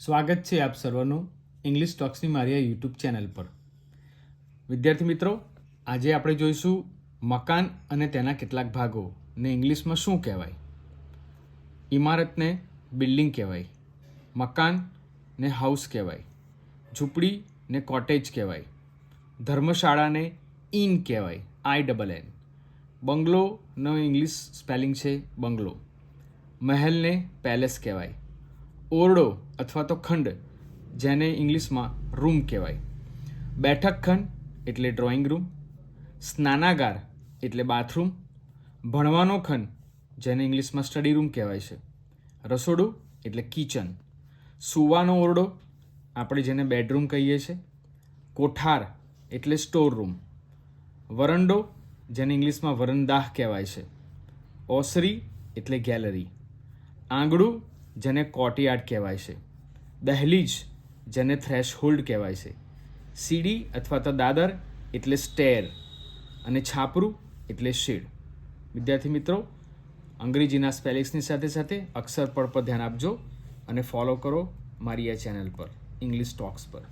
સ્વાગત છે આપ સર્વનું ઇંગ્લિશ ટોક્સની મારી આ યુટ્યુબ ચેનલ પર. વિદ્યાર્થી મિત્રો, આજે આપણે જોઈશું મકાન અને તેના કેટલાક ભાગો ને ઇંગ્લિશમાં શું કહેવાય. ઇમારતને બિલ્ડિંગ કહેવાય, મકાનને હાઉસ કહેવાય, ઝૂંપડીને કોટેજ કહેવાય, ધર્મશાળાને ઇન કહેવાય INN, બંગલોનો ઇંગ્લિશ સ્પેલિંગ છે બંગલો, મહેલને પેલેસ કહેવાય, ઓરડો અથવા તો ખંડ જેને ઇંગ્લિશમાં રૂમ કહેવાય, બેઠક ખંડ એટલે ડ્રોઈંગ રૂમ, સ્નાનાગાર એટલે બાથરૂમ, ભણવાનો ખંડ જેને ઇંગ્લિશમાં સ્ટડી રૂમ કહેવાય છે, રસોડું એટલે કિચન, સૂવાનો ઓરડો આપણે જેને બેડરૂમ કહીએ છીએ, કોઠાર એટલે સ્ટોર રૂમ, વરંડો જેને ઇંગ્લિશમાં વરંદાહ કહેવાય છે, ઓસરી એટલે ગેલેરી, આંગણું જેને કોર્ટયાર્ડ કહેવાય છે, દહેલીજ જેને થ્રેશહોલ્ડ કહેવાય છે, સીડી અથવા તો દાદર એટલે સ્ટેર અને છાપરું એટલે શેડ. વિદ્યાર્થી મિત્રો, અંગ્રેજીના સ્પેલિંગ્સની સાથે સાથે અક્ષર પર ધ્યાન આપજો અને ફોલો કરો મારી આ ચેનલ પર ઇંગ્લિશ ટોક્સ પર.